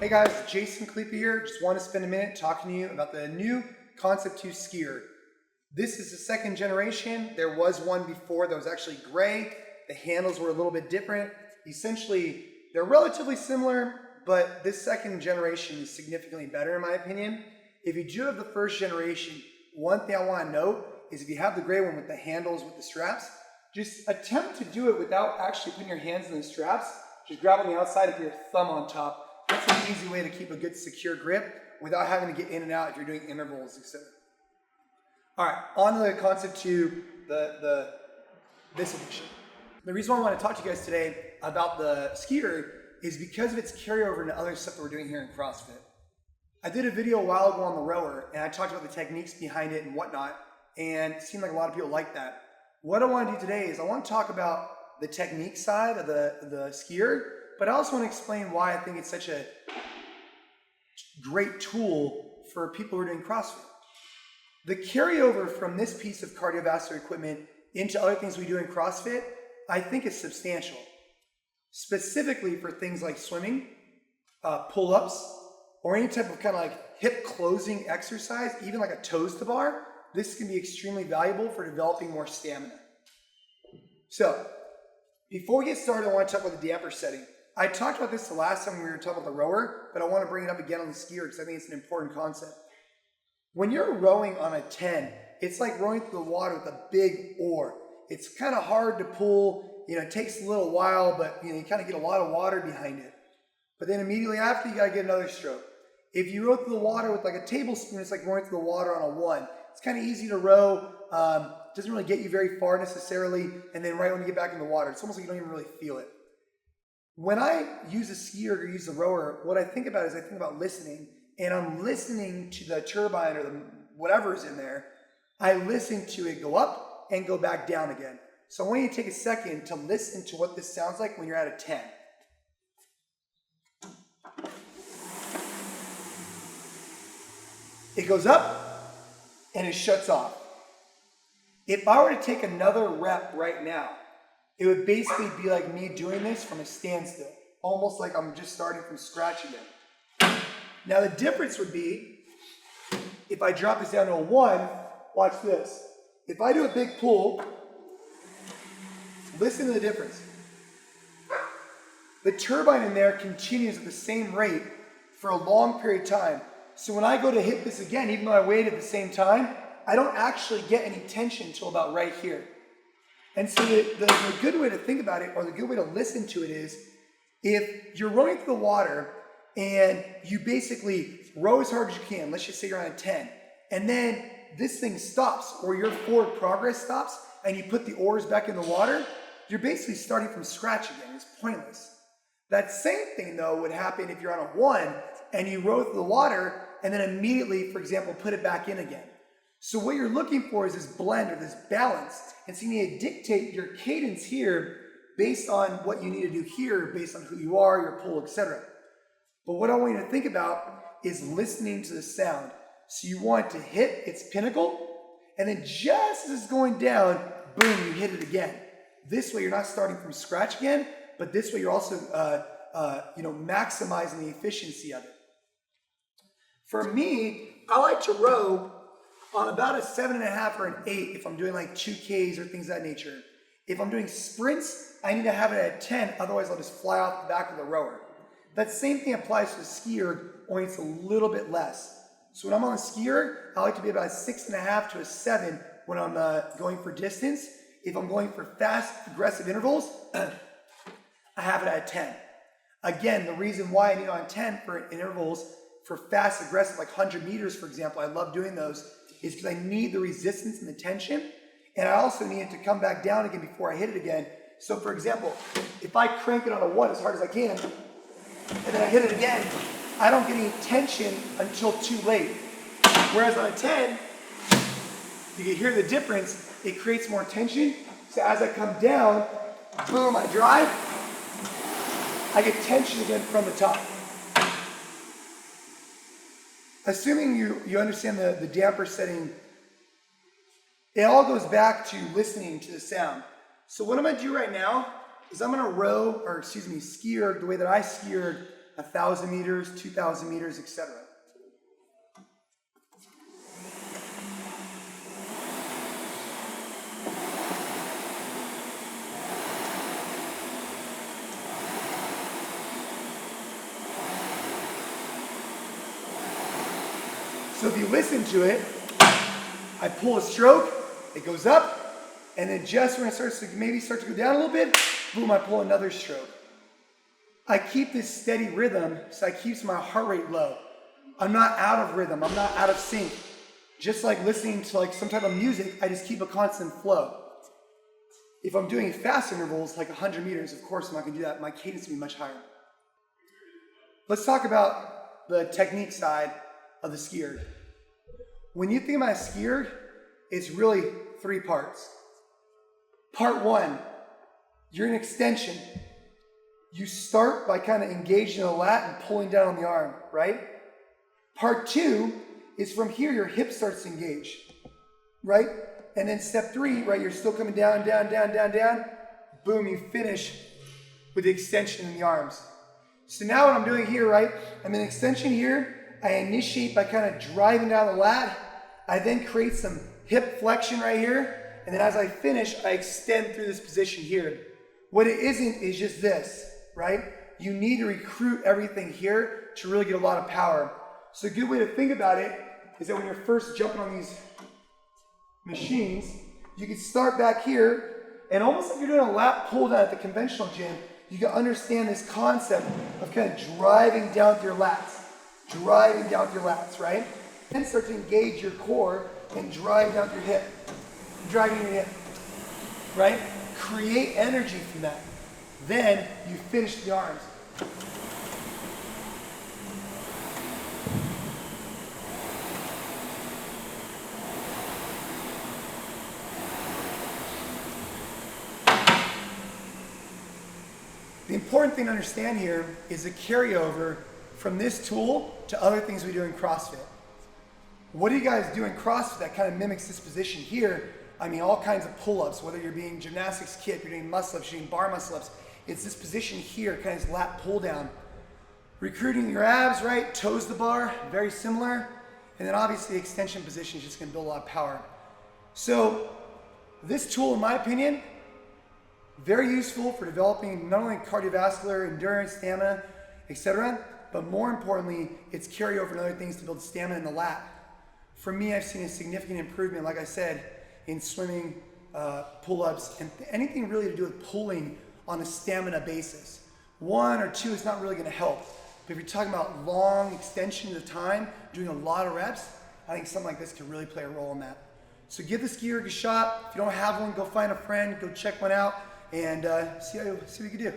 Hey guys, Jason Khalipa here. Just want to spend a minute talking to you about the new Concept 2 SkiErg. This is the second generation. There was one before that was actually gray. The handles were a little bit different. Essentially, they're relatively similar, but this second generation is significantly better in my opinion. If you do have the first generation, one thing I want to note is if you have the gray one with the handles with the straps, just attempt to do it without actually putting your hands in the straps. Just grab on the outside and put your thumb on top. That's an easy way to keep a good secure grip without having to get in and out if you're doing intervals, etc. All right, on to the Concept 2, this edition. The reason why I want to talk to you guys today about the SkiErg is because of its carryover into other stuff that we're doing here in CrossFit. I did a video a while ago on the rower, and I talked about the techniques behind it and whatnot, and it seemed like a lot of people liked that. What I want to do today is I want to talk about the technique side of the SkiErg, but I also want to explain why I think it's such a great tool for people who are doing CrossFit. The carryover from this piece of cardiovascular equipment into other things we do in CrossFit, I think is substantial. Specifically for things like swimming, pull-ups, or any type of kind of like hip closing exercise, even like a toes to bar, this can be extremely valuable for developing more stamina. So, before we get started, I want to talk about the damper setting. I talked about this the last time we were talking about the rower, but I want to bring it up again on the SkiErg because I think it's an important concept. When you're rowing on a 10, it's like rowing through the water with a big oar. It's kind of hard to pull, it takes a little while, but you kind of get a lot of water behind it. But then immediately after, you got to get another stroke. If you row through the water with like a tablespoon, it's like rowing through the water on a 1. It's kind of easy to row, doesn't really get you very far necessarily, and then right when you get back in the water, it's almost like you don't even really feel it. When I use a SkiErg or use a rower, what I think about is I think about listening, and I'm listening to the turbine or the whatever's in there. I listen to it go up and go back down again. So I want you to take a second to listen to what this sounds like when you're at a 10. It goes up and it shuts off. If I were to take another rep right now, it would basically be like me doing this from a standstill, almost like I'm just starting from scratch again. Now the difference would be, if I drop this down to a 1, watch this. If I do a big pull, listen to the difference. The turbine in there continues at the same rate for a long period of time. So when I go to hit this again, even though I wait at the same time, I don't actually get any tension until about right here. And so the good way to think about it, or the good way to listen to it is, if you're rowing through the water and you basically row as hard as you can, let's just say you're on a 10, and then this thing stops, or your forward progress stops, and you put the oars back in the water, you're basically starting from scratch again. It's pointless. That same thing though would happen if you're on a 1 and you row through the water and then immediately, for example, put it back in again. So what you're looking for is this blend or this balance. And so you need to dictate your cadence here based on what you need to do here, based on who you are, your pull, etc. But what I want you to think about is listening to the sound. So you want to hit its pinnacle, and then just as it's going down, boom, you hit it again. This way you're not starting from scratch again, but this way you're also maximizing the efficiency of it. For me, I like to row on about a 7.5 or an 8 if I'm doing like 2Ks or things of that nature. If I'm doing sprints, I need to have it at 10, otherwise I'll just fly off the back of the rower. That same thing applies to the SkiErg, only it's a little bit less. So when I'm on the SkiErg, I like to be about a 6.5 to a 7 when I'm going for distance. If I'm going for fast, aggressive intervals, I have it at 10. Again, the reason why I need it on 10 for intervals, for fast, aggressive, like 100 meters, for example, I love doing those, is because I need the resistance and the tension, and I also need it to come back down again before I hit it again. So for example, if I crank it on a 1 as hard as I can, and then I hit it again, I don't get any tension until too late. Whereas on a 10, you can hear the difference, it creates more tension. So as I come down, boom, I drive, I get tension again from the top. Assuming you understand the damper setting, it all goes back to listening to the sound. So what I'm gonna do right now is I'm gonna SkiErg the way that I SkiErg 1,000 meters, 2,000 meters, etc. So if you listen to it, I pull a stroke, it goes up, and then just when it starts to maybe start to go down a little bit, boom, I pull another stroke. I keep this steady rhythm so it keeps my heart rate low. I'm not out of rhythm, I'm not out of sync. Just like listening to like some type of music, I just keep a constant flow. If I'm doing fast intervals, like 100 meters, of course I'm not gonna do that. My cadence will be much higher. Let's talk about the technique side of the SkiErg. When you think about a SkiErg, it's really 3 parts. Part 1, you're in extension. You start by kind of engaging the lat and pulling down on the arm, right? Part 2 is from here, your hip starts to engage, right? And then step 3, right, you're still coming down, down, down, down, down. Boom, you finish with the extension in the arms. So now what I'm doing here, right, I'm in extension here. I initiate by kind of driving down the lat. I then create some hip flexion right here. And then as I finish, I extend through this position here. What it isn't is just this, right? You need to recruit everything here to really get a lot of power. So a good way to think about it is that when you're first jumping on these machines, you can start back here, and almost like you're doing a lat pull down at the conventional gym, you can understand this concept of kind of driving down with your lats. Driving down with your lats, right? Then start to engage your core and drive down with your hip. Driving your hip, right? Create energy from that. Then you finish the arms. The important thing to understand here is the carryover from this tool to other things we do in CrossFit. What do you guys do in CrossFit that kind of mimics this position here? I mean, all kinds of pull-ups, whether you're being gymnastics kit, you're doing muscle-ups, you're doing bar muscle-ups. It's this position here, kind of this lat pull-down. Recruiting your abs, right? Toes the bar, very similar. And then obviously the extension position is just gonna build a lot of power. So this tool, in my opinion, very useful for developing not only cardiovascular, endurance, stamina, etc., but more importantly, it's carryover and other things to build stamina in the lat. For me, I've seen a significant improvement, like I said, in swimming, pull-ups, and anything really to do with pulling on a stamina basis. 1 or 2 is not really gonna help. But if you're talking about long extensions of time, doing a lot of reps, I think something like this could really play a role in that. So give the SkiErg a shot. If you don't have one, go find a friend, go check one out, and see what you can do.